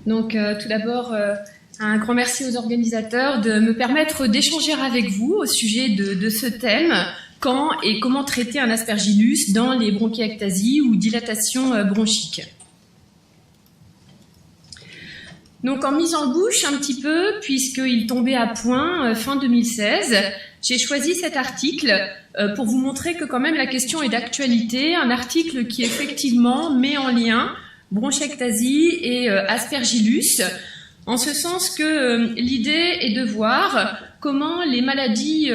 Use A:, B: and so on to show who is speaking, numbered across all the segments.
A: Donc tout d'abord, un grand merci aux organisateurs de me permettre d'échanger avec vous au sujet de ce thème, quand et comment traiter un aspergillus dans les bronchiectasies ou dilatation bronchique. Donc en mise en bouche un petit peu, puisqu'il tombait à point fin 2016, j'ai choisi cet article pour vous montrer que quand même la question est d'actualité, un article qui effectivement met en lien bronchiectasie et aspergillus, en ce sens que l'idée est de voir comment les maladies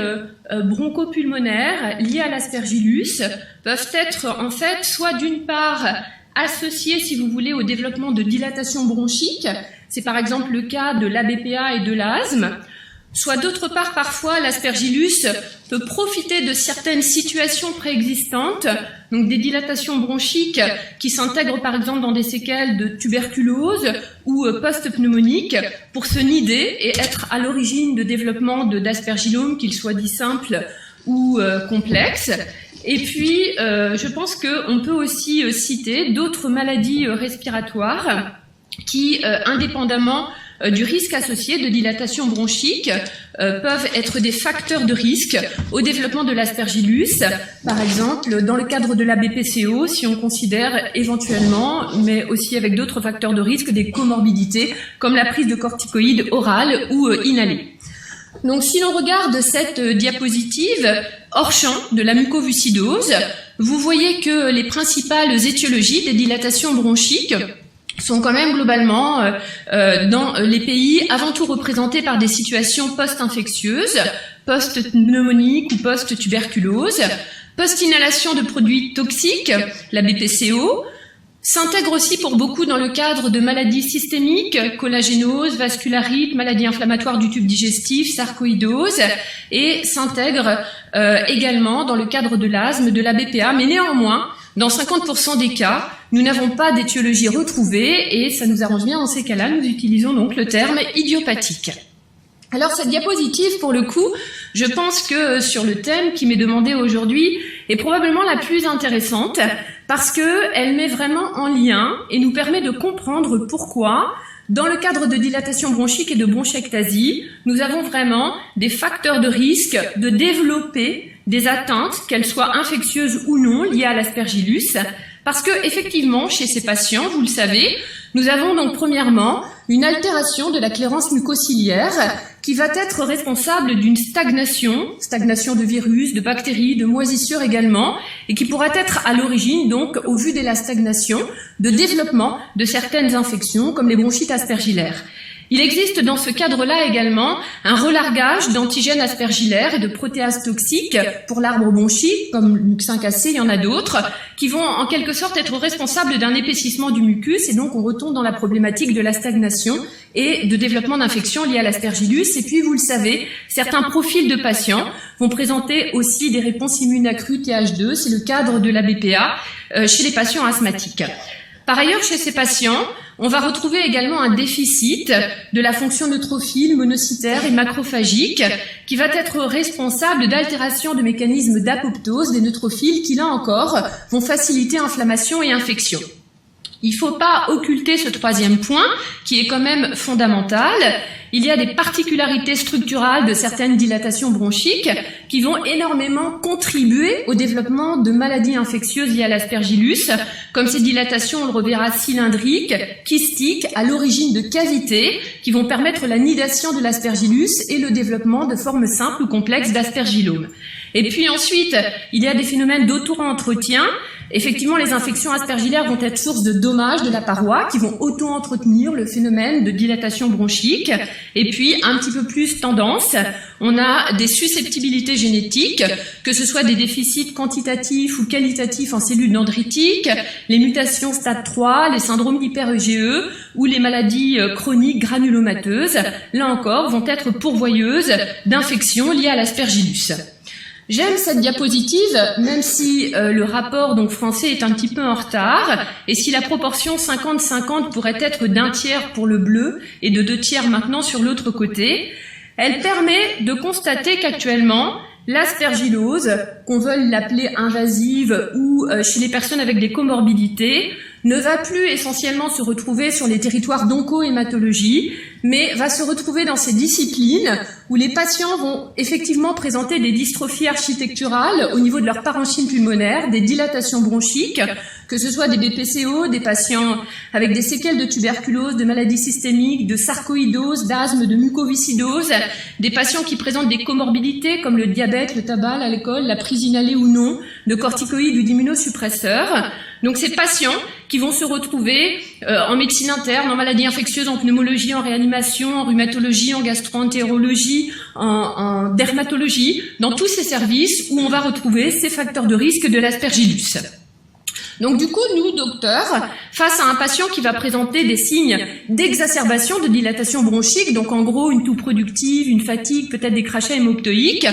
A: bronchopulmonaires liées à l'aspergillus peuvent être en fait soit d'une part associées, si vous voulez, au développement de dilatation bronchique, c'est par exemple le cas de l'ABPA et de l'asthme, soit d'autre part, parfois, l'aspergillus peut profiter de certaines situations préexistantes, donc des dilatations bronchiques qui s'intègrent par exemple dans des séquelles de tuberculose ou post-pneumonique pour se nider et être à l'origine de développement d'aspergillome, qu'il soit dit simple ou complexe. Et puis, je pense qu'on peut aussi citer d'autres maladies respiratoires qui, indépendamment du risque associé de dilatation bronchique, peuvent être des facteurs de risque au développement de l'aspergillus. Par exemple, dans le cadre de la BPCO, si on considère éventuellement, mais aussi avec d'autres facteurs de risque, des comorbidités comme la prise de corticoïdes orales ou inhalées. Donc si l'on regarde cette diapositive hors champ de la mucoviscidose, vous voyez que les principales étiologies des dilatations bronchiques sont quand même globalement dans les pays avant tout représentés par des situations post-infectieuses, post-pneumoniques ou post-tuberculose, post-inhalation de produits toxiques, la BPCO, s'intègre aussi pour beaucoup dans le cadre de maladies systémiques, collagénose, vascularite, maladies inflammatoires du tube digestif, sarcoïdose, et s'intègre également dans le cadre de l'asthme, de la BPA, mais néanmoins, dans 50% des cas, nous n'avons pas d'étiologie retrouvée et ça nous arrange bien dans ces cas-là, nous utilisons donc le terme idiopathique. Alors cette diapositive, pour le coup, je pense que sur le thème qui m'est demandé aujourd'hui, est probablement la plus intéressante parce qu'elle met vraiment en lien et nous permet de comprendre pourquoi, dans le cadre de dilatation bronchique et de bronchiectasie, nous avons vraiment des facteurs de risque de développer des atteintes, qu'elles soient infectieuses ou non, liées à l'aspergillus, parce que effectivement, chez ces patients, vous le savez, nous avons donc premièrement une altération de la clairance mucociliaire qui va être responsable d'une stagnation de virus, de bactéries, de moisissures également, et qui pourra être à l'origine, donc, au vu de la stagnation, de développement de certaines infections, comme les bronchites aspergillaires. Il existe dans ce cadre-là également un relargage d'antigènes aspergillaires et de protéases toxiques pour l'arbre bronchique, comme le MUC5AC, il y en a d'autres, qui vont en quelque sorte être responsables d'un épaississement du mucus, et donc on retombe dans la problématique de la stagnation et de développement d'infections liées à l'aspergillus. Et puis, vous le savez, certains profils de patients vont présenter aussi des réponses immunes accrues TH2, c'est le cadre de la BPA, chez les patients asthmatiques. Par ailleurs, chez ces patients, on va retrouver également un déficit de la fonction neutrophile, monocytaire et macrophagique qui va être responsable d'altération de mécanismes d'apoptose des neutrophiles qui, là encore, vont faciliter inflammation et infection. Il ne faut pas occulter ce troisième point qui est quand même fondamental. Il y a des particularités structurales de certaines dilatations bronchiques qui vont énormément contribuer au développement de maladies infectieuses liées à l'aspergillus, comme ces dilatations, on le reverra, cylindriques, kystiques, à l'origine de cavités, qui vont permettre la nidation de l'aspergillus et le développement de formes simples ou complexes d'aspergillome. Et puis ensuite, il y a des phénomènes d'auto-entretien. Effectivement, les infections aspergillaires vont être source de dommages de la paroi qui vont auto-entretenir le phénomène de dilatation bronchique. Et puis, un petit peu plus tendance, on a des susceptibilités génétiques, que ce soit des déficits quantitatifs ou qualitatifs en cellules dendritiques, les mutations stade 3, les syndromes d'hyper-IgE ou les maladies chroniques granulomateuses, là encore, vont être pourvoyeuses d'infections liées à l'aspergillus. J'aime cette diapositive, même si le rapport donc français est un petit peu en retard, et si la proportion 50-50 pourrait être d'un tiers pour le bleu et de 2 tiers maintenant sur l'autre côté. Elle permet de constater qu'actuellement, l'aspergillose, qu'on veuille l'appeler invasive ou chez les personnes avec des comorbidités, ne va plus essentiellement se retrouver sur les territoires d'onco-hématologie, mais va se retrouver dans ces disciplines où les patients vont effectivement présenter des dystrophies architecturales au niveau de leur parenchyme pulmonaire, des dilatations bronchiques, que ce soit des BPCO, des patients avec des séquelles de tuberculose, de maladies systémiques, de sarcoïdose, d'asthme, de mucoviscidose, des patients qui présentent des comorbidités comme le diabète, le tabac, l'alcool, la prise inhalée ou non, de corticoïdes ou d'immunosuppresseurs. Donc ces patients qui vont se retrouver en médecine interne, en maladies infectieuses, en pneumologie, en réanimation, en rhumatologie, en gastroentérologie, en dermatologie, dans tous ces services où on va retrouver ces facteurs de risque de l'aspergillus. Donc du coup, nous, docteurs, face à un patient qui va présenter des signes d'exacerbation de dilatation bronchique, donc en gros une toux productive, une fatigue, peut-être des crachats hémoptoïques,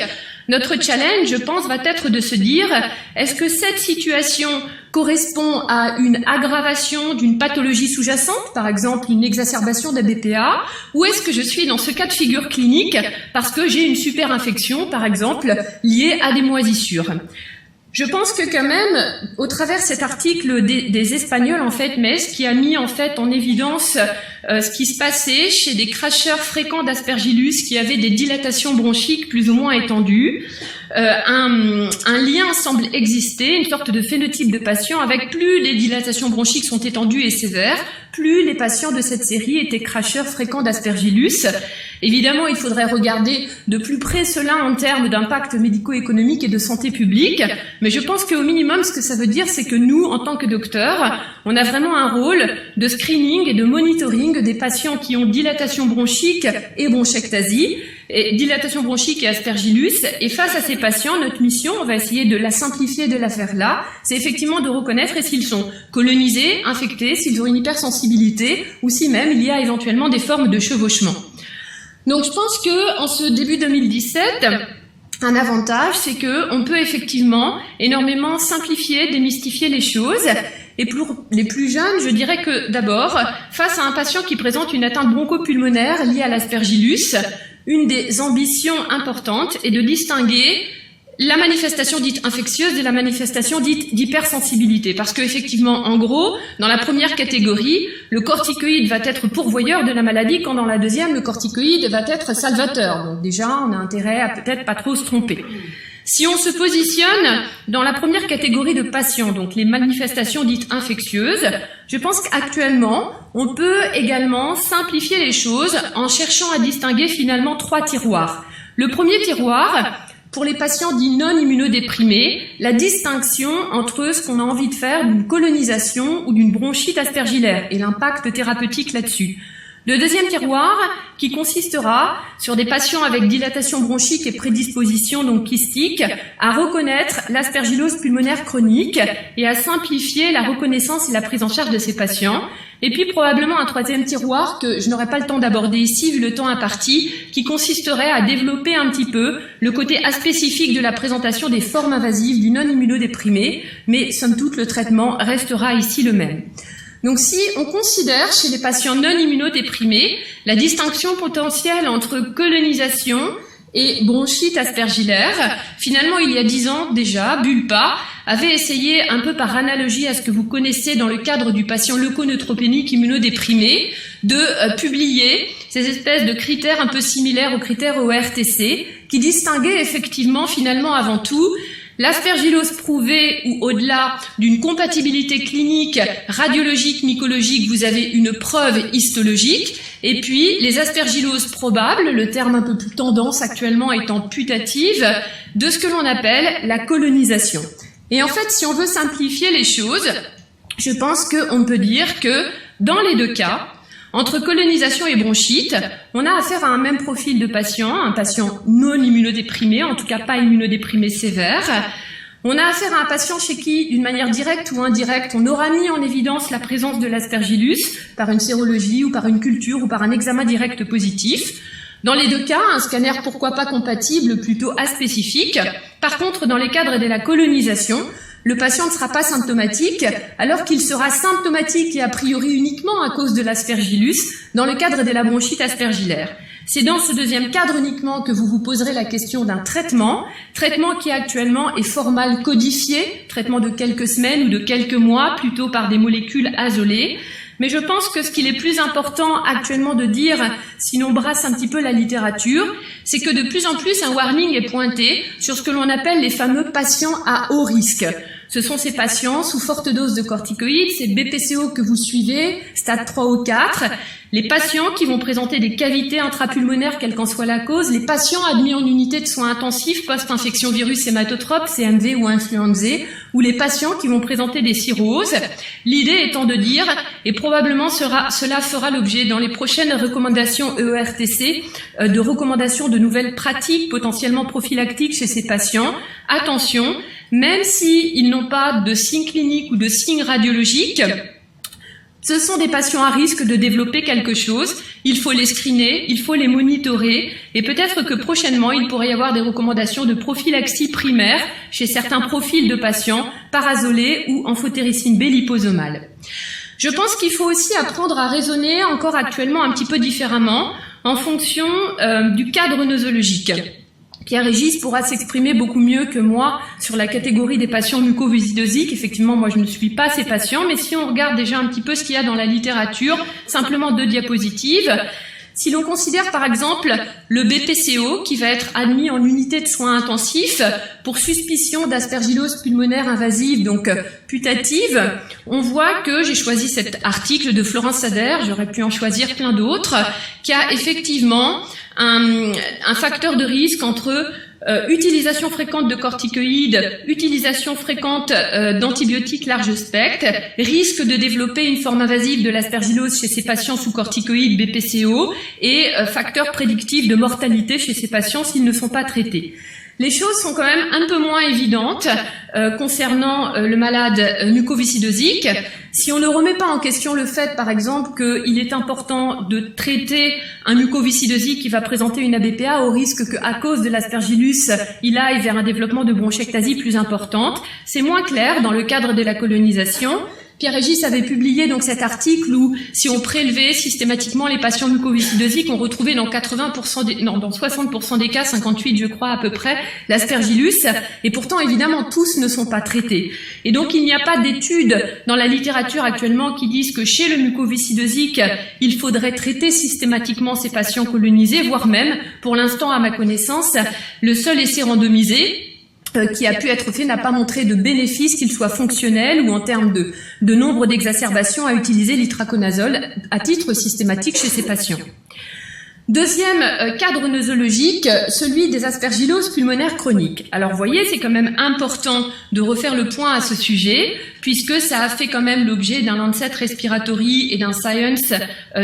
A: notre challenge, je pense, va être de se dire, est-ce que cette situation correspond à une aggravation d'une pathologie sous-jacente, par exemple une exacerbation d'un BPA, ou est-ce que je suis dans ce cas de figure clinique parce que j'ai une superinfection, par exemple, liée à des moisissures? Je pense que quand même, au travers de cet article des Espagnols, en fait, Metz, qui a mis en fait en évidence ce qui se passait chez des cracheurs fréquents d'aspergillus qui avaient des dilatations bronchiques plus ou moins étendues, un lien semble exister, une sorte de phénotype de patient avec plus les dilatations bronchiques sont étendues et sévères, plus les patients de cette série étaient cracheurs fréquents d'aspergillus. Évidemment, il faudrait regarder de plus près cela en termes d'impact médico-économique et de santé publique, mais je pense qu'au minimum, ce que ça veut dire, c'est que nous, en tant que docteurs, on a vraiment un rôle de screening et de monitoring des patients qui ont dilatation bronchique et bronchectasie, et dilatation bronchique et aspergillus, et face à ces patients, notre mission, on va essayer de la simplifier, de la faire là, c'est effectivement de reconnaître s'ils sont colonisés, infectés, s'ils ont une hypersensibilité, ou si même il y a éventuellement des formes de chevauchement. Donc je pense que en ce début 2017, un avantage, c'est que on peut effectivement énormément simplifier, démystifier les choses. Et pour les plus jeunes, je dirais que d'abord, face à un patient qui présente une atteinte bronchopulmonaire liée à l'aspergillus, une des ambitions importantes est de distinguer la manifestation dite infectieuse de la manifestation dite d'hypersensibilité. Parce que effectivement, en gros, dans la première catégorie, le corticoïde va être pourvoyeur de la maladie, quand dans la deuxième, le corticoïde va être salvateur. Donc déjà, on a intérêt à peut-être pas trop se tromper. Si on se positionne dans la première catégorie de patients, donc les manifestations dites infectieuses, je pense qu'actuellement, on peut également simplifier les choses en cherchant à distinguer finalement 3 tiroirs. Le premier tiroir, pour les patients dits non immunodéprimés, la distinction entre ce qu'on a envie de faire d'une colonisation ou d'une bronchite aspergillaire et l'impact thérapeutique là-dessus. Le deuxième tiroir, qui consistera sur des patients avec dilatation bronchique et prédisposition donc kystique, à reconnaître l'aspergillose pulmonaire chronique et à simplifier la reconnaissance et la prise en charge de ces patients. Et puis probablement un troisième tiroir que je n'aurai pas le temps d'aborder ici vu le temps imparti, qui consisterait à développer un petit peu le côté aspécifique de la présentation des formes invasives du non immunodéprimé, mais somme toute le traitement restera ici le même. Donc si on considère chez les patients non immunodéprimés la distinction potentielle entre colonisation et bronchite aspergillaire, finalement il y a 10 ans déjà, Bulpa avait essayé, un peu par analogie à ce que vous connaissez dans le cadre du patient leuconeutropénique immunodéprimé, de publier ces espèces de critères un peu similaires aux critères ORTC, qui distinguaient effectivement finalement avant tout l'aspergillose prouvée ou au-delà d'une compatibilité clinique, radiologique, mycologique, vous avez une preuve histologique, et puis les aspergilloses probables, le terme un peu plus tendance actuellement étant putative, de ce que l'on appelle la colonisation. Et en fait, si on veut simplifier les choses, je pense qu'on peut dire que dans les deux cas, entre colonisation et bronchite, on a affaire à un même profil de patient, un patient non immunodéprimé, en tout cas pas immunodéprimé sévère. On a affaire à un patient chez qui, d'une manière directe ou indirecte, on aura mis en évidence la présence de l'aspergillus par une sérologie ou par une culture ou par un examen direct positif. Dans les deux cas, un scanner pourquoi pas compatible, plutôt aspécifique. Par contre, dans les cadres de la colonisation, le patient ne sera pas symptomatique, alors qu'il sera symptomatique et a priori uniquement à cause de l'aspergillus dans le cadre de la bronchite aspergillaire. C'est dans ce deuxième cadre uniquement que vous vous poserez la question d'un traitement qui actuellement est fort mal codifié, traitement de quelques semaines ou de quelques mois, plutôt par des molécules azolées. Mais je pense que ce qu'il est plus important actuellement de dire, si l'on brasse un petit peu la littérature, c'est que de plus en plus un warning est pointé sur ce que l'on appelle les fameux patients à haut risque. Ce sont ces patients sous forte dose de corticoïdes, c'est BPCO que vous suivez, stade 3 ou 4, les patients qui vont présenter des cavités intrapulmonaires, quelle qu'en soit la cause, les patients admis en unité de soins intensifs post-infection virus hématotrope, CMV ou influenzé, ou les patients qui vont présenter des cirrhoses. L'idée étant de dire, et probablement cela fera l'objet dans les prochaines recommandations EERTC, de recommandations de nouvelles pratiques potentiellement prophylactiques chez ces patients. Attention, même s'ils n'ont pas de signes cliniques ou de signes radiologiques, ce sont des patients à risque de développer quelque chose. Il faut les screener, il faut les monitorer et peut-être que prochainement, il pourrait y avoir des recommandations de prophylaxie primaire chez certains profils de patients parazolés ou amphotéricine B liposomale. Je pense qu'il faut aussi apprendre à raisonner encore actuellement un petit peu différemment en fonction du cadre nosologique. Pierre-Régis pourra s'exprimer beaucoup mieux que moi sur la catégorie des patients mucoviscidosiques. Effectivement, moi je ne suis pas ces patients, mais si on regarde déjà un petit peu ce qu'il y a dans la littérature, simplement 2 diapositives. Si l'on considère par exemple le BPCO qui va être admis en unité de soins intensifs pour suspicion d'aspergillose pulmonaire invasive, donc putative, on voit que j'ai choisi cet article de Florence Sader, j'aurais pu en choisir plein d'autres, qui a effectivement un facteur de risque entre utilisation fréquente de corticoïdes, utilisation fréquente d'antibiotiques large spectre, risque de développer une forme invasive de l'aspergillose chez ces patients sous corticoïdes BPCO et facteur prédictif de mortalité chez ces patients s'ils ne sont pas traités. Les choses sont quand même un peu moins évidentes concernant le malade mucoviscidosique. Si on ne remet pas en question le fait, par exemple, qu'il est important de traiter un mucoviscidosique qui va présenter une ABPA au risque qu'à cause de l'aspergillus, il aille vers un développement de bronchiectasie plus importante, c'est moins clair dans le cadre de la colonisation. Pierre-Régis avait publié donc cet article où, si on prélevait systématiquement les patients mucoviscidosiques, on retrouvait dans 60% des cas, 58 je crois à peu près, l'aspergillus, et pourtant évidemment tous ne sont pas traités. Et donc il n'y a pas d'études dans la littérature actuellement qui disent que chez le mucoviscidosique, il faudrait traiter systématiquement ces patients colonisés, voire même, pour l'instant à ma connaissance, le seul essai randomisé qui a pu être fait n'a pas montré de bénéfice, qu'il soit fonctionnel ou en termes de nombre d'exacerbations à utiliser l'itraconazole à titre systématique chez ces patients. Deuxième cadre nosologique, celui des aspergilloses pulmonaires chroniques. Alors vous voyez, c'est quand même important de refaire le point à ce sujet, puisque ça a fait quand même l'objet d'un Lancet Respiratory et d'un Science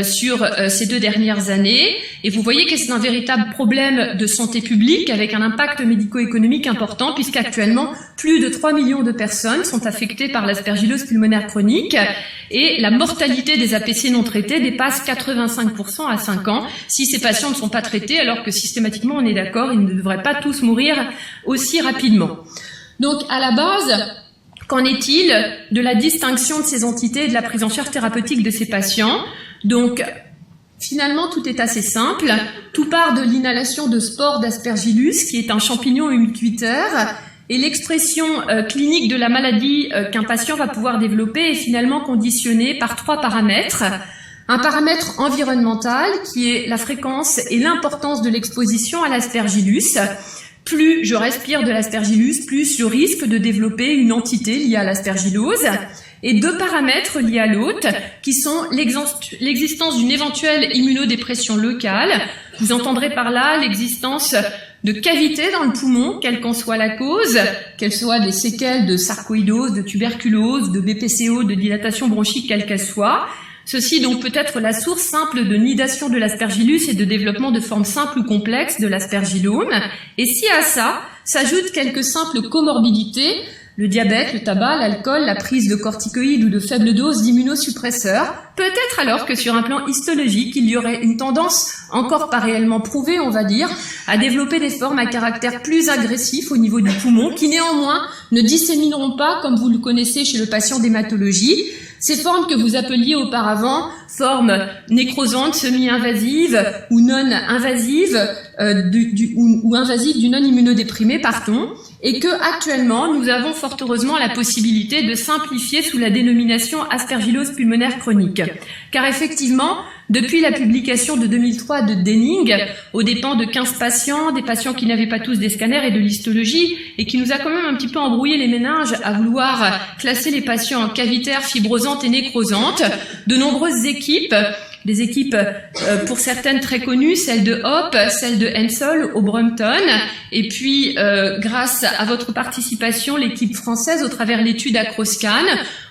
A: sur ces 2 dernières années. Et vous voyez que c'est un véritable problème de santé publique avec un impact médico-économique important, puisqu'actuellement, plus de 3 millions de personnes sont affectées par l'aspergillose pulmonaire chronique et la mortalité des APC non traités dépasse 85% à 5 ans si ces patients ne sont pas traités, alors que systématiquement, on est d'accord, ils ne devraient pas tous mourir aussi rapidement. Donc, à la base, qu'en est-il de la distinction de ces entités et de la prise en charge thérapeutique de ces patients? Donc, finalement, tout est assez simple. Tout part de l'inhalation de spores d'aspergillus, qui est un champignon ubiquiteur, et l'expression clinique de la maladie qu'un patient va pouvoir développer est finalement conditionnée par 3 paramètres. Un paramètre environnemental qui est la fréquence et l'importance de l'exposition à l'aspergillus. Plus je respire de l'aspergillus, plus je risque de développer une entité liée à l'aspergillose. Et 2 paramètres liés à l'hôte qui sont l'existence d'une éventuelle immunodépression locale. Vous entendrez par là l'existence de cavités dans le poumon, quelle qu'en soit la cause, qu'elles soient des séquelles de sarcoïdose, de tuberculose, de BPCO, de dilatation bronchique, quelle qu'elle soit. Ceci donc peut être la source simple de nidation de l'aspergillus et de développement de formes simples ou complexes de l'aspergillome. Et si à ça s'ajoutent quelques simples comorbidités, le diabète, le tabac, l'alcool, la prise de corticoïdes ou de faibles doses d'immunosuppresseurs, peut-être alors que sur un plan histologique, il y aurait une tendance, encore pas réellement prouvée, on va dire, à développer des formes à caractère plus agressif au niveau du poumon, qui néanmoins ne dissémineront pas, comme vous le connaissez chez le patient d'hématologie, Ces formes que vous appeliez auparavant formes nécrosantes, semi-invasives ou non invasives, ou invasives du non immunodéprimé, et que actuellement nous avons fort heureusement la possibilité de simplifier sous la dénomination aspergillose pulmonaire chronique. Car effectivement, depuis la publication de 2003 de Denning, aux dépens de 15 patients, des patients qui n'avaient pas tous des scanners et de l'histologie, et qui nous a quand même un petit peu embrouillé les méninges à vouloir classer les patients en cavitaires, fibrosantes et nécrosantes, de nombreuses équipes, des équipes pour certaines très connues, celle de Hope, celle de Hensel au Brompton, et puis grâce à votre participation, l'équipe française au travers l'étude Acroscan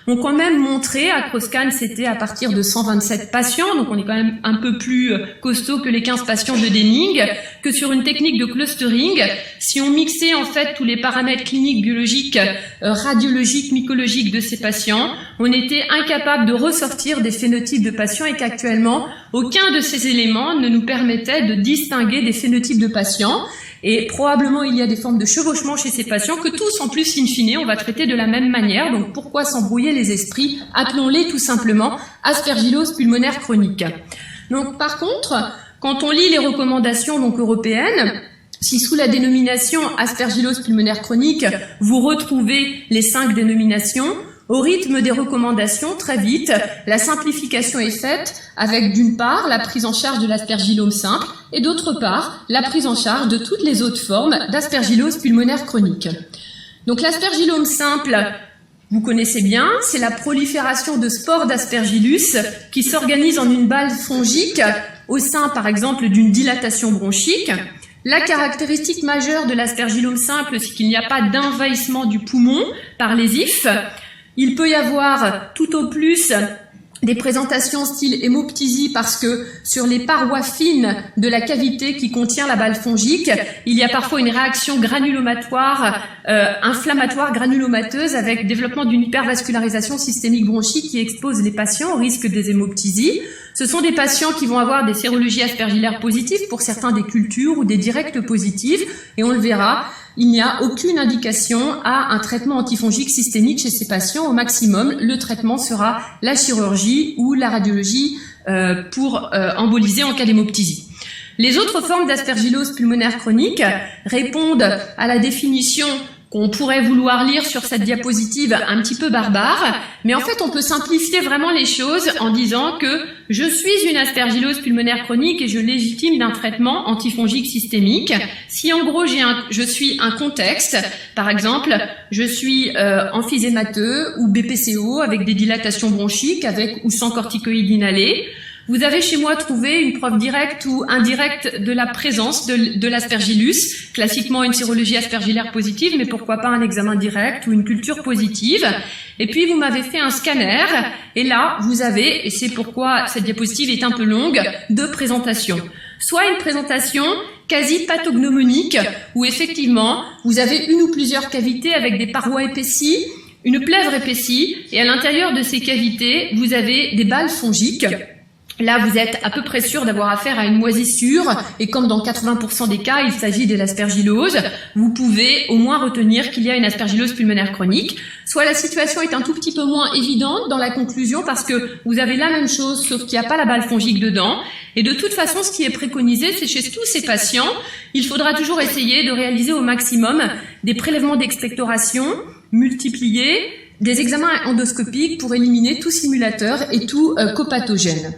A: ont quand même montré, Acroscan c'était à partir de 127 patients, donc on est quand même un peu plus costaud que les 15 patients de Denning, que sur une technique de clustering, si on mixait en fait tous les paramètres cliniques, biologiques, radiologiques, mycologiques de ces patients, on était incapable de ressortir des phénotypes de patients et qu'actuellement, aucun de ces éléments ne nous permettait de distinguer des phénotypes de patients. Et probablement il y a des formes de chevauchement chez ces patients que tous, en plus, in fine, on va traiter de la même manière. Donc pourquoi s'embrouiller les esprits? Appelons-les tout simplement aspergillose pulmonaire chronique. Donc par contre, quand on lit les recommandations européennes, si sous la dénomination aspergillose pulmonaire chronique, vous retrouvez les 5 dénominations, au rythme des recommandations, très vite, la simplification est faite avec d'une part la prise en charge de l'aspergillome simple et d'autre part la prise en charge de toutes les autres formes d'aspergillose pulmonaire chronique. Donc l'aspergillome simple, vous connaissez bien, c'est la prolifération de spores d'aspergillus qui s'organisent en une balle fongique au sein par exemple d'une dilatation bronchique. La caractéristique majeure de l'aspergillome simple, c'est qu'il n'y a pas d'envahissement du poumon par les ifs. Il peut y avoir tout au plus des présentations style hémoptysie parce que sur les parois fines de la cavité qui contient la balle fongique, il y a parfois une réaction granulomatoire, inflammatoire granulomateuse avec développement d'une hypervascularisation systémique bronchique qui expose les patients au risque des hémoptysies. Ce sont des patients qui vont avoir des sérologies aspergillaires positives, pour certains des cultures ou des directs positifs, et on le verra, il n'y a aucune indication à un traitement antifongique systémique chez ces patients. Au maximum, le traitement sera la chirurgie ou la radiologie pour emboliser en cas d'hémoptysie. Les autres formes d'aspergillose pulmonaire chronique répondent à la définition qu'on pourrait vouloir lire sur cette diapositive un petit peu barbare, mais en fait on peut simplifier vraiment les choses en disant que je suis une aspergillose pulmonaire chronique et je légitime d'un traitement antifongique systémique. Si en gros je suis un contexte, par exemple je suis emphysémateux ou BPCO avec des dilatations bronchiques avec ou sans corticoïdes inhalés, vous avez chez moi trouvé une preuve directe ou indirecte de la présence de l'aspergillus, classiquement une sérologie aspergillaire positive, mais pourquoi pas un examen direct ou une culture positive. Et puis vous m'avez fait un scanner, et là vous avez, et c'est pourquoi cette diapositive est un peu longue, 2 présentations. Soit une présentation quasi pathognomonique, où effectivement vous avez une ou plusieurs cavités avec des parois épaissies, une plèvre épaissie, et à l'intérieur de ces cavités vous avez des balles fongiques. Là, vous êtes à peu près sûr d'avoir affaire à une moisissure, et comme dans 80% des cas, il s'agit de l'aspergillose, vous pouvez au moins retenir qu'il y a une aspergillose pulmonaire chronique. Soit la situation est un tout petit peu moins évidente dans la conclusion, parce que vous avez la même chose, sauf qu'il n'y a pas la balle fongique dedans. Et de toute façon, ce qui est préconisé, c'est chez tous ces patients, il faudra toujours essayer de réaliser au maximum des prélèvements d'expectoration multipliés, des examens endoscopiques pour éliminer tout simulateur et tout copathogène.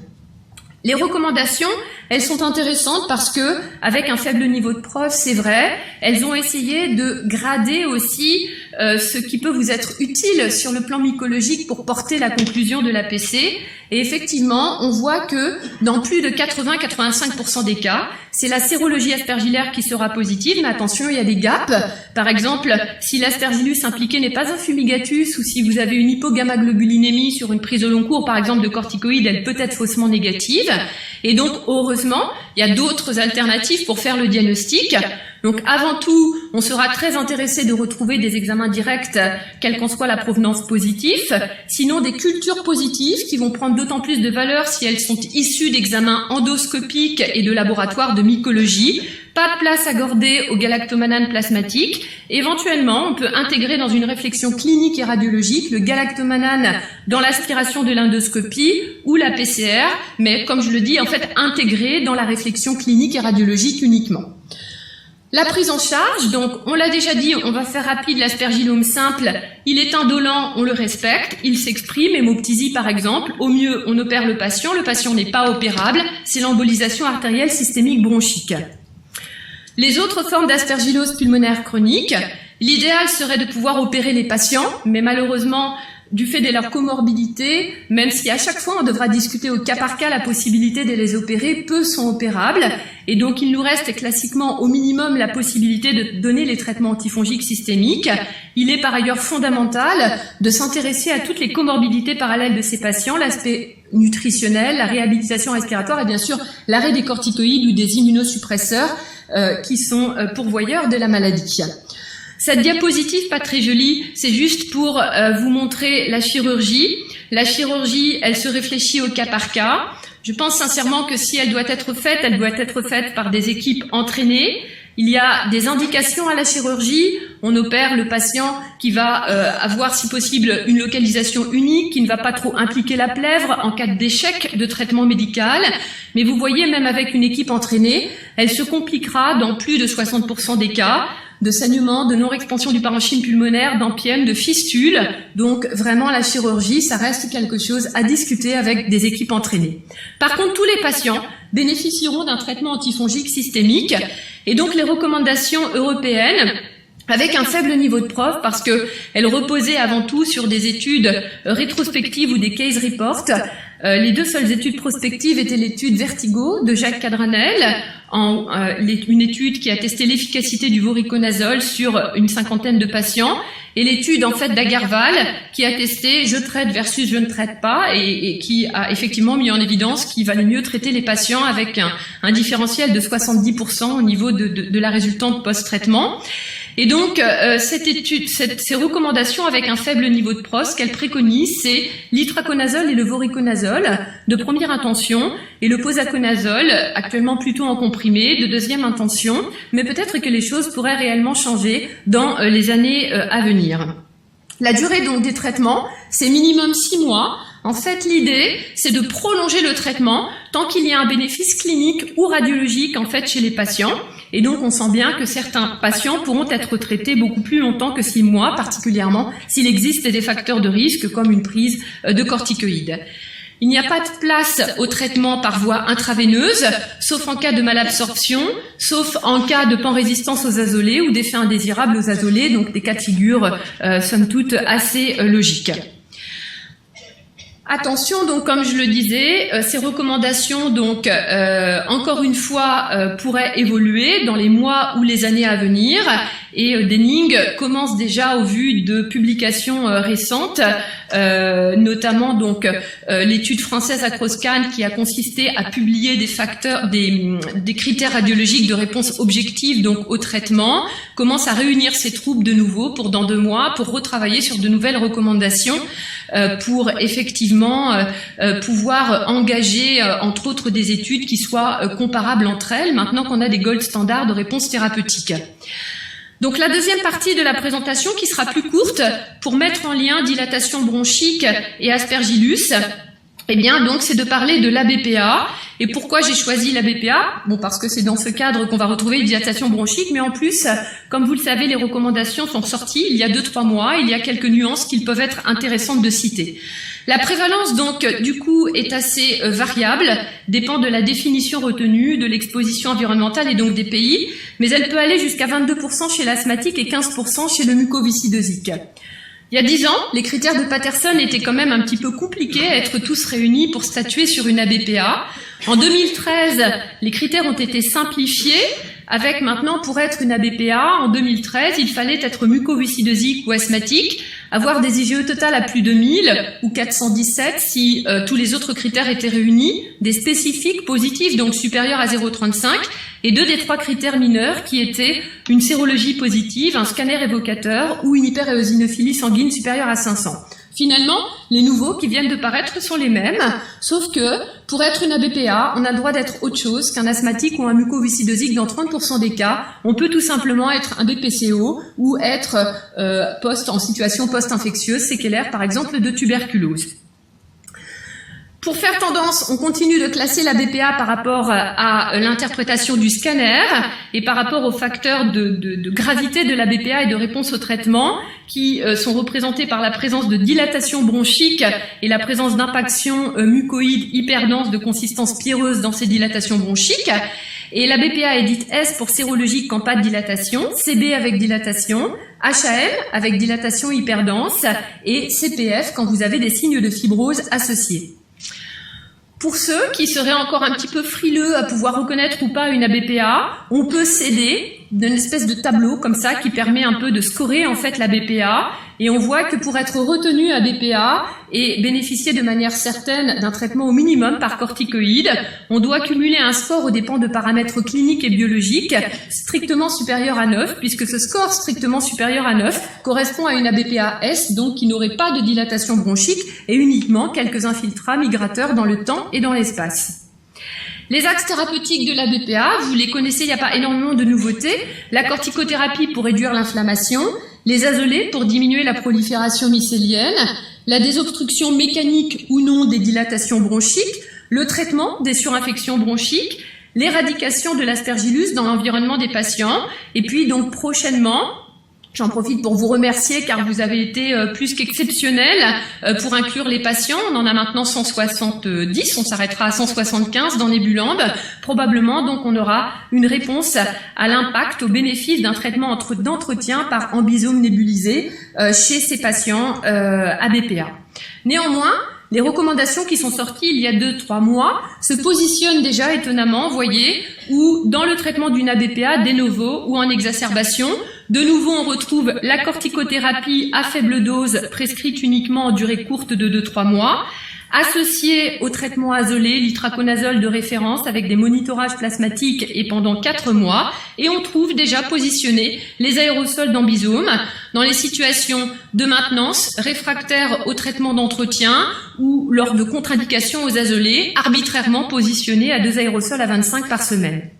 A: Les recommandations, elles sont intéressantes parce que, avec un faible niveau de preuve, c'est vrai, elles ont essayé de grader aussi ce qui peut vous être utile sur le plan mycologique pour porter la conclusion de l'APC. Et effectivement, on voit que dans plus de 80-85% des cas, c'est la sérologie aspergillaire qui sera positive, mais attention, il y a des gaps. Par exemple, si l'aspergillus impliqué n'est pas un fumigatus ou si vous avez une hypogammaglobulinémie sur une prise au long cours, par exemple de corticoïdes, elle peut être faussement négative. Et donc, heureusement, il il y a d'autres alternatives pour faire le diagnostic. Donc avant tout, on sera très intéressé de retrouver des examens directs, quelle qu'en soit la provenance positive, sinon des cultures positives qui vont prendre d'autant plus de valeur si elles sont issues d'examens endoscopiques et de laboratoires de mycologie. Pas de place accordée au galactomanane plasmatique. Éventuellement, on peut intégrer dans une réflexion clinique et radiologique le galactomanane dans l'aspiration de l'endoscopie ou la PCR, mais comme je le dis, en fait, intégré dans la réflexion clinique et radiologique uniquement. La prise en charge, donc on l'a déjà dit, on va faire rapide, l'aspergillome simple, il est indolent, on le respecte, il s'exprime, hémoptysie par exemple, au mieux on opère le patient n'est pas opérable, c'est l'embolisation artérielle systémique bronchique. Les autres formes d'aspergillose pulmonaire chronique, l'idéal serait de pouvoir opérer les patients, mais malheureusement, du fait de leur comorbidité, même si à chaque fois on devra discuter au cas par cas la possibilité de les opérer, peu sont opérables, et donc il nous reste classiquement au minimum la possibilité de donner les traitements antifongiques systémiques. Il est par ailleurs fondamental de s'intéresser à toutes les comorbidités parallèles de ces patients, l'aspect nutritionnel, la réhabilitation respiratoire et bien sûr l'arrêt des corticoïdes ou des immunosuppresseurs qui sont pourvoyeurs de la maladie. Cette diapositive, pas très jolie, c'est juste pour vous montrer la chirurgie. La chirurgie, elle se réfléchit au cas par cas. Je pense sincèrement que si elle doit être faite par des équipes entraînées. Il y a des indications à la chirurgie. On opère le patient qui va avoir, si possible, une localisation unique, qui ne va pas trop impliquer la plèvre en cas d'échec de traitement médical. Mais vous voyez, même avec une équipe entraînée, elle se compliquera dans plus de 60% des cas de saignement, de non-expansion du parenchyme pulmonaire, d'empième, de fistule. Donc vraiment la chirurgie, ça reste quelque chose à discuter avec des équipes entraînées. Par contre, tous les patients bénéficieront d'un traitement antifongique systémique et donc les recommandations européennes avec un faible niveau de preuve parce que elles reposaient avant tout sur des études rétrospectives ou des case reports. Les deux seules études prospectives étaient l'étude Vertigo de Jacques Cadranel, une étude qui a testé l'efficacité du voriconazole sur une cinquantaine de patients, et l'étude en fait d'Agarwal qui a testé je traite versus je ne traite pas et qui a effectivement mis en évidence qu'il valait mieux traiter les patients avec un différentiel de 70% au niveau de la résultante post-traitement. Et donc, ces recommandations avec un faible niveau de preuve, ce qu'elles préconisent, c'est l'itraconazole et le voriconazole de première intention et le posaconazole, actuellement plutôt en comprimé, de deuxième intention, mais peut-être que les choses pourraient réellement changer dans les années à venir. La durée donc des traitements, c'est minimum 6 mois. En fait, l'idée, c'est de prolonger le traitement tant qu'il y a un bénéfice clinique ou radiologique en fait chez les patients. Et donc, on sent bien que certains patients pourront être traités beaucoup plus longtemps que 6 mois, particulièrement s'il existe des facteurs de risque comme une prise de corticoïdes. Il n'y a pas de place au traitement par voie intraveineuse, sauf en cas de malabsorption, sauf en cas de panrésistance aux azolés ou d'effets indésirables aux azolés, donc des cas de figure, somme toute, assez logiques. Attention, donc, comme je le disais, ces recommandations, donc, encore une fois, pourraient évoluer dans les mois ou les années à venir. Et Denning commence déjà au vu de publications récentes, notamment donc l'étude française Acroscan qui a consisté à publier des facteurs, des critères radiologiques de réponse objective donc au traitement, commence à réunir ses troupes de nouveau pour dans 2 mois pour retravailler sur de nouvelles recommandations pour effectivement pouvoir engager entre autres des études qui soient comparables entre elles maintenant qu'on a des gold standards de réponse thérapeutique. Donc la deuxième partie de la présentation qui sera plus courte pour mettre en lien dilatation bronchique et aspergillus, eh bien donc c'est de parler de l'ABPA. Et pourquoi j'ai choisi l'ABPA? Bon, parce que c'est dans ce cadre qu'on va retrouver une dilatation bronchique, mais en plus, comme vous le savez, les recommandations sont sorties il y a 2-3 mois, il y a quelques nuances qui peuvent être intéressantes de citer. La prévalence, donc, du coup, est assez variable, dépend de la définition retenue, de l'exposition environnementale et donc des pays, mais elle peut aller jusqu'à 22% chez l'asthmatique et 15% chez le mucoviscidosique. Il y a 10 ans, les critères de Patterson étaient quand même un petit peu compliqués à être tous réunis pour statuer sur une ABPA. En 2013, les critères ont été simplifiés avec maintenant, pour être une ABPA, en 2013, il fallait être mucoviscidosique ou asthmatique, avoir des IgE totales à plus de 1000 ou 417 si tous les autres critères étaient réunis, des spécifiques positifs, donc supérieurs à 0,35, et 2 des 3 critères mineurs qui étaient une sérologie positive, un scanner évocateur ou une hyperéosinophilie sanguine supérieure à 500. Finalement, les nouveaux qui viennent de paraître sont les mêmes, sauf que pour être une ABPA, on a le droit d'être autre chose qu'un asthmatique ou un mucoviscidosique dans 30% des cas. On peut tout simplement être un BPCO ou être en situation post-infectieuse, séquelaire par exemple de tuberculose. Pour faire tendance, on continue de classer la BPA par rapport à l'interprétation du scanner et par rapport aux facteurs de gravité de la BPA et de réponse au traitement qui sont représentés par la présence de dilatation bronchique et la présence d'impaction mucoïde hyperdense de consistance pierreuse dans ces dilatations bronchiques. Et la BPA est dite S pour sérologique en pas de dilatation, CB avec dilatation, HAM avec dilatation hyperdense et CPF quand vous avez des signes de fibrose associés. Pour ceux qui seraient encore un petit peu frileux à pouvoir reconnaître ou pas une ABPA, on peut s'aider d'une espèce de tableau comme ça qui permet un peu de scorer en fait la BPA, et on voit que pour être retenu à BPA et bénéficier de manière certaine d'un traitement au minimum par corticoïde, on doit cumuler un score aux dépens de paramètres cliniques et biologiques strictement supérieur à 9, puisque ce score strictement supérieur à 9 correspond à une ABPA S, donc qui n'aurait pas de dilatation bronchique et uniquement quelques infiltrats migrateurs dans le temps et dans l'espace. Les axes thérapeutiques de la BPA, vous les connaissez, il n'y a pas énormément de nouveautés. La corticothérapie pour réduire l'inflammation, les azolés pour diminuer la prolifération mycélienne, la désobstruction mécanique ou non des dilatations bronchiques, le traitement des surinfections bronchiques, l'éradication de l'aspergillus dans l'environnement des patients, et puis donc prochainement, j'en profite pour vous remercier car vous avez été plus qu'exceptionnels pour inclure les patients. On en a maintenant 170, on s'arrêtera à 175 dans Nebuland. Probablement, donc, on aura une réponse à l'impact, au bénéfice d'un traitement d'entretien par ambisome nébulisé chez ces patients ABPA. Néanmoins, les recommandations qui sont sorties il y a 2-3 mois se positionnent déjà étonnamment, voyez, où dans le traitement d'une ABPA de novo ou en exacerbation, de nouveau on retrouve la corticothérapie à faible dose prescrite uniquement en durée courte de 2-3 mois, associée au traitement azolé, l'itraconazole de référence avec des monitorages plasmatiques et pendant 4 mois, et on trouve déjà positionnés les aérosols d'ambisome dans les situations de maintenance, réfractaires au traitement d'entretien ou lors de contre-indications aux azolés, arbitrairement positionnés à 2 aérosols à 25 par semaine.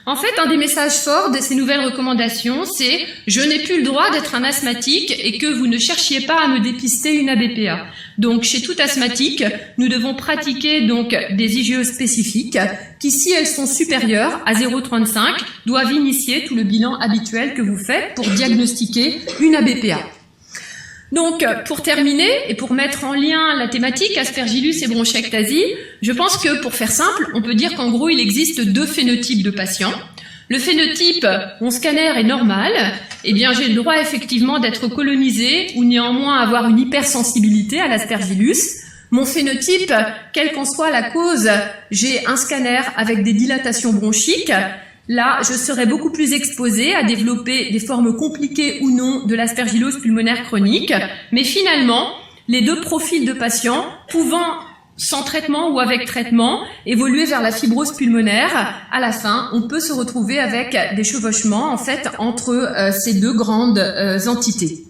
A: En fait, un des messages forts de ces nouvelles recommandations, c'est « Je n'ai plus le droit d'être un asthmatique et que vous ne cherchiez pas à me dépister une ABPA ». Donc, chez tout asthmatique, nous devons pratiquer donc des IgE spécifiques qui, si elles sont supérieures à 0,35, doivent initier tout le bilan habituel que vous faites pour diagnostiquer une ABPA. Donc, pour terminer, et pour mettre en lien la thématique aspergillus et bronchiectasie, je pense que, pour faire simple, on peut dire qu'en gros, il existe 2 phénotypes de patients. Le phénotype, mon scanner est normal, eh bien, j'ai le droit effectivement d'être colonisé ou néanmoins avoir une hypersensibilité à l'aspergillus. Mon phénotype, quelle qu'en soit la cause, j'ai un scanner avec des dilatations bronchiques. Là, je serais beaucoup plus exposée à développer des formes compliquées ou non de l'aspergillose pulmonaire chronique. Mais finalement, les 2 profils de patients pouvant, sans traitement ou avec traitement, évoluer vers la fibrose pulmonaire, à la fin, on peut se retrouver avec des chevauchements, en fait, entre ces 2 grandes entités.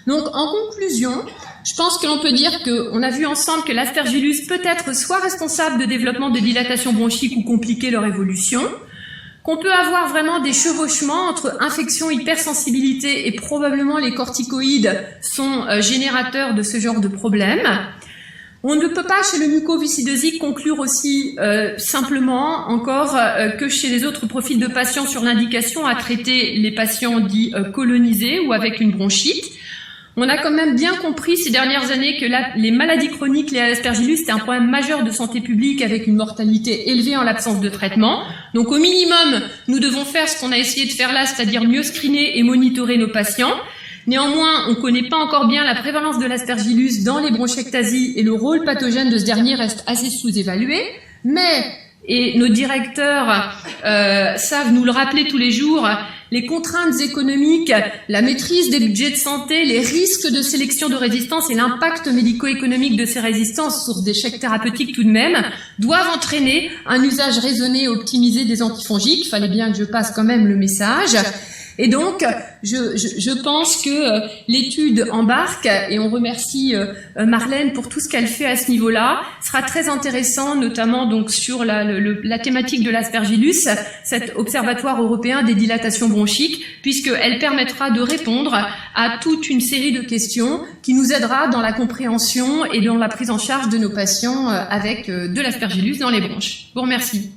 A: Donc, en conclusion, je pense que l'on peut dire qu'on a vu ensemble que l'aspergillus peut être soit responsable de développement de dilatation bronchique ou compliquer leur évolution, qu'on peut avoir vraiment des chevauchements entre infection, hypersensibilité et probablement les corticoïdes sont générateurs de ce genre de problème. On ne peut pas chez le mucoviscidosique conclure aussi simplement encore que chez les autres profils de patients sur l'indication à traiter les patients dits colonisés ou avec une bronchite. On a quand même bien compris ces dernières années que les maladies chroniques liées à l'aspergillus, c'était un problème majeur de santé publique avec une mortalité élevée en l'absence de traitement. Donc au minimum, nous devons faire ce qu'on a essayé de faire là, c'est-à-dire mieux screener et monitorer nos patients. Néanmoins, on ne connaît pas encore bien la prévalence de l'aspergillus dans les bronchiectasies et le rôle pathogène de ce dernier reste assez sous-évalué. Mais et nos directeurs savent nous le rappeler tous les jours, les contraintes économiques, la maîtrise des budgets de santé, les risques de sélection de résistance et l'impact médico-économique de ces résistances, source d'échecs thérapeutiques tout de même, doivent entraîner un usage raisonné et optimisé des antifongiques. Il fallait bien que je passe quand même le message. Et donc, je pense que l'étude embarque, et on remercie Marlène pour tout ce qu'elle fait à ce niveau-là, sera très intéressant, notamment donc sur la thématique de l'aspergillus, cet observatoire européen des dilatations bronchiques, puisqu'elle permettra de répondre à toute une série de questions qui nous aidera dans la compréhension et dans la prise en charge de nos patients avec de l'aspergillus dans les bronches. Je vous remercie.